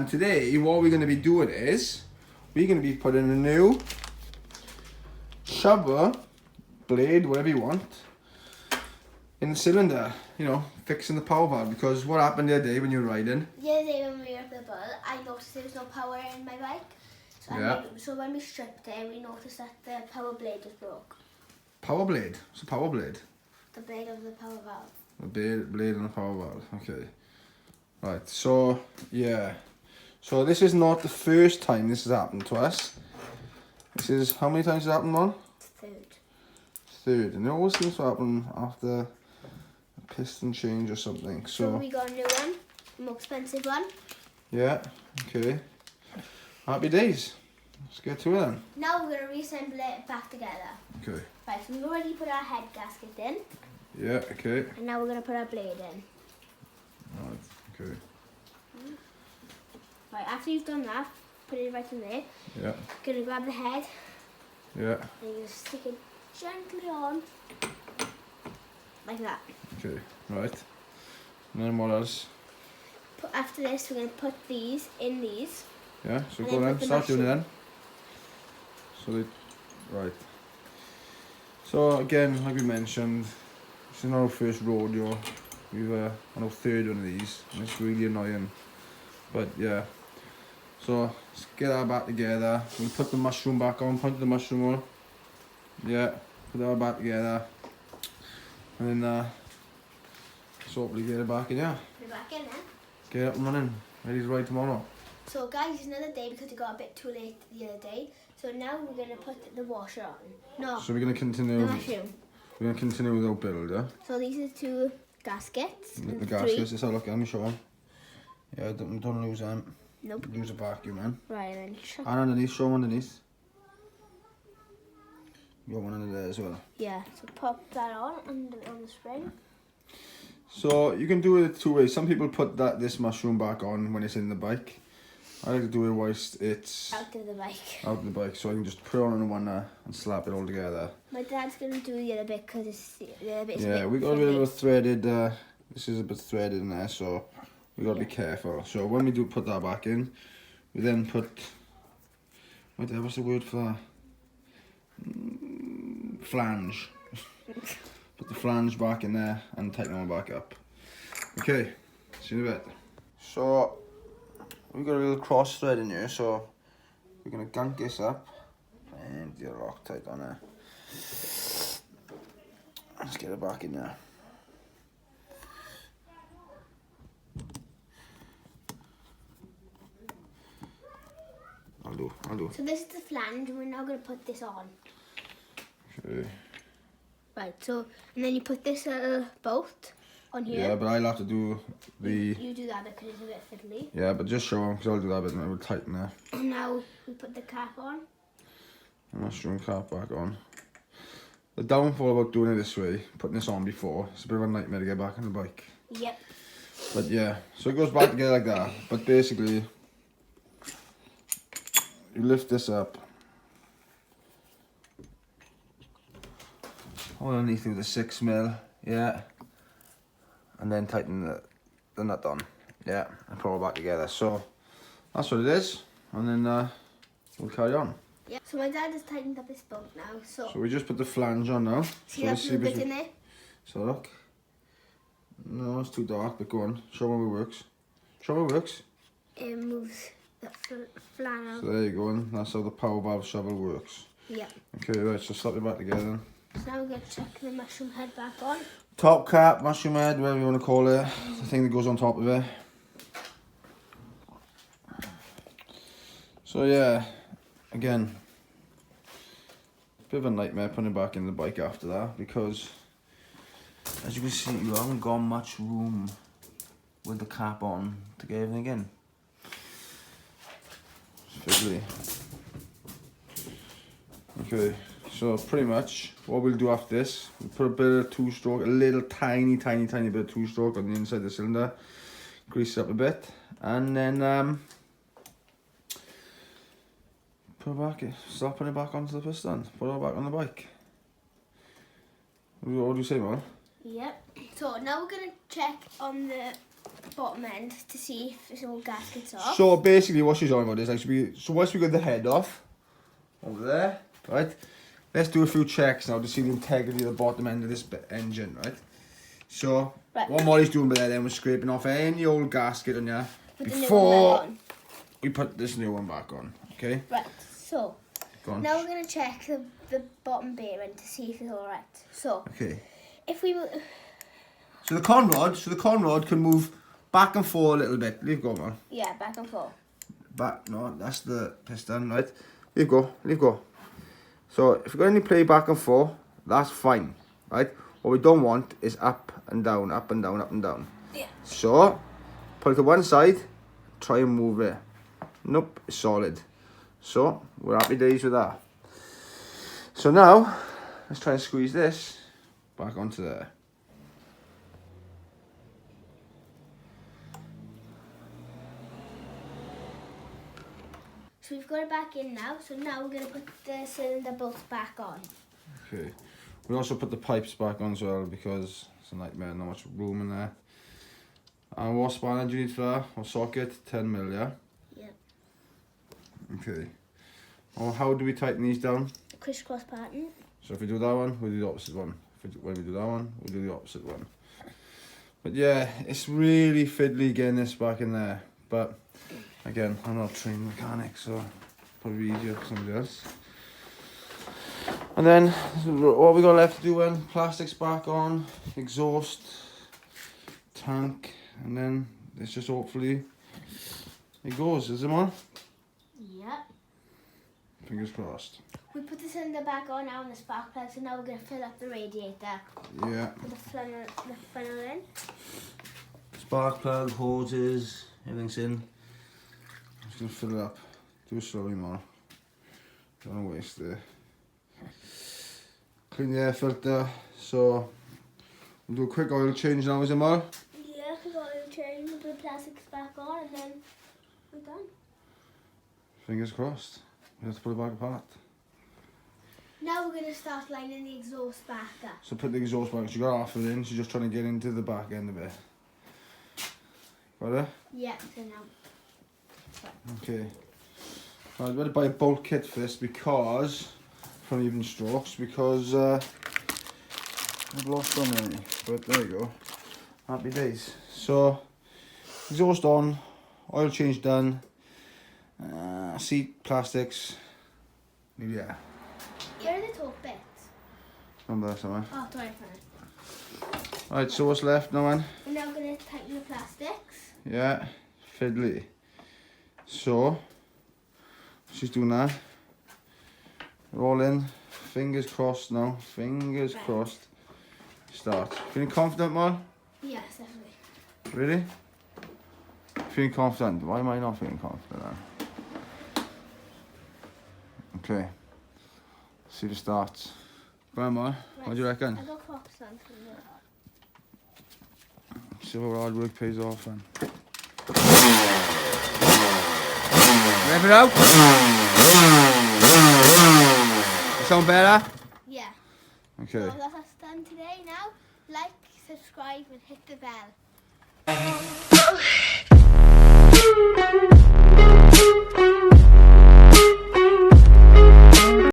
And today, what we're going to be doing is, we're going to be putting a new shovel, blade, whatever you want, in the cylinder, you know, fixing the power valve. Because what happened the other day when you were riding? The other day when we were at the bull, I noticed there was no power in my bike. So when we stripped it, we noticed that the power blade was broke. Power blade? What's a power blade? The blade of the power valve. The blade on the power valve, okay. Right, so, yeah. So this is not the first time this has happened to us. This is, how many times has it happened, Mon? Third. And it always seems to happen after a piston change or something. So we got a new one, a more expensive one. Yeah, okay. Happy days. Let's get to it then. Now we're going to reassemble it back together. Okay. Right, so we've already put our head gasket in. Yeah, okay. And now we're going to put our blade in. Right, okay. Right, after you've done that, put it right in there. Yeah. Going to grab the head. Yeah. And you just stick it gently on. Like that. Okay, right. And then what else? After this, we're going to put these in these. Yeah, so And go then then, put the start doing it then. So right. So again, like we mentioned, this is not our first rodeo. We've on our third one of these, and it's really annoying. But yeah, so let's get that back together. We'll put the mushroom back on, point the mushroom on. Yeah, put that back together. And then let's hopefully get it back in, yeah. Put it back in then. Get it up and running, ready to ride tomorrow. So guys, it's another day because it got a bit too late the other day. So now we're going to put the washer on. No, So we're going to continue. the mushroom. We're going to continue with our build, yeah? So these are two gaskets. The gaskets, let's have a look at them, show them. Yeah, don't lose them. Nope. Lose a vacuum, man. Right, and then chuck. And underneath, show them underneath. You got one under there as well. Yeah, so pop that on the spring. So you can do it two ways. Some people put this mushroom back on when it's in the bike. I like to do it whilst it's Out of the bike. out of the bike, so I can just put it on one and slap it all together. My dad's going to do the other bit because it's the other bit. Yeah, we got a little bit threaded. This is a bit threaded in there, so we got to be careful. So when we do put that back in, we then put. What's the word for that? Flange. Put the flange back in there and tighten it all back up. Okay, see you in a bit. So we've got a little cross thread in here, so we're gonna gunk this up and get a Loctite on there. Let's get it back in there. I'll do. So this is the flange and we're now going to put this on. Okay. Right, so, and then you put this bolt on here. Yeah, but I'll have to do the... You do that because it's a bit fiddly. Yeah, but just show them, because I'll do that bit and I will tighten there. And now we put the cap on. The mushroom cap back on. The downfall about doing it this way, putting this on before, it's a bit of a nightmare to get back on the bike. Yep. But yeah, so it goes back together like that. But basically, you lift this up. Underneath with the 6mm, yeah. And then tighten the nut on, yeah, and pull it back together. So that's what it is, and then we'll carry on. Yeah. So my dad has tightened up his bolt now. So we just put the flange on now. see that blue bit in there? So look. No, it's too dark, but go on. Show me how it works. Show me how it works. It moves the flannel. So there you go, and that's how the power valve shovel works. Yeah. Okay, right, so slap it back together then. So now we're going to chuck the mushroom head back on. Top cap, mushroom head, whatever you want to call it. The thing that goes on top of it. So yeah, again, bit of a nightmare putting it back in the bike after that, because as you can see, you haven't got much room with the cap on to get everything in. It's fiddly. Okay, so pretty much what we'll do after this, we'll put a bit of two-stroke, a little tiny bit of two-stroke on the inside of the cylinder, grease it up a bit, and then put it back, start putting it back onto the piston, put it all back on the bike. What do you say, man? Yep. So now we're going to check on the bottom end to see if it's all gaskets off. So basically what she's on about is like, so once we got the head off, over there, right? Let's do a few checks now to see the integrity of the bottom end of this engine, right? So, Right. what Molly's doing by there then was scraping off any old gasket on there With the new one before on. we put this new one back on, okay? Right, so Go on. now we're going to check the bottom bearing to see if it's alright. So, Okay. if we... So the conrod can move back and forth a little bit. Leave go, man. Yeah, back and forth. Back, no, that's the piston, right? Leave go. So if you've got any play back and forth, that's fine, right? What we don't want is up and down, up and down, up and down. Yeah. So, put it to one side, try and move it. Nope, it's solid. So, we're happy days with that. So now, let's try and squeeze this back onto there. So we've got it back in now. So now we're going to put the cylinder bolts back on. Okay. We also put the pipes back on as well because it's a nightmare, not much room in there. And what spanner do you need for that? Or socket? 10mm, yeah? Yeah. Okay. Oh, how do we tighten these down? Crisscross pattern. So if we do that one, we'll do the opposite one. When we do that one, we'll do the opposite one. But yeah, it's really fiddly getting this back in there. But again, I'm not a trained mechanic, so probably easier for somebody else. And then what we got left to do then, plastics back on, exhaust, tank, and then it's just hopefully it goes, is it more? Yeah. Fingers crossed. We put the cylinder back on now on the spark plug, so now we're going to fill up the radiator. Yeah. Put the funnel in. Spark plug, hoses, everything's in. I'm just going to fill it up. Do it slowly more. Don't want to waste it. Clean the air filter. So we'll do a quick oil change now, is it more? Yeah, we got oil change, we'll put the plastics back on, and then we're done. Fingers crossed. We have to put it back apart. Now we're going to start lining the exhaust back up. So put the exhaust back. She got half of it in. She's just trying to get into the back end of it. Got it? Yeah, so now. Okay. Right, I better buy a bolt kit first because from even strokes because I've lost so many. But there you go. Happy days. So exhaust on, oil change done, seat plastics. Yeah. Here are the top bits. Remember that somewhere. Oh, sorry, fine. Right, so what's left now, man? We're now going to tighten the plastics. Yeah, fiddly. So she's doing that. We're all in. Fingers crossed now. Fingers Right. crossed. Start. Feeling confident, man? Yes, definitely. Really? Feeling confident. Why am I not feeling confident now? Okay. See the starts. Go on, man. What do you reckon? I got Crocs on for you. See what hard work pays off then. Rev it out. You sound better? Yeah. Okay. So that's us done today now. Like, subscribe and hit the bell.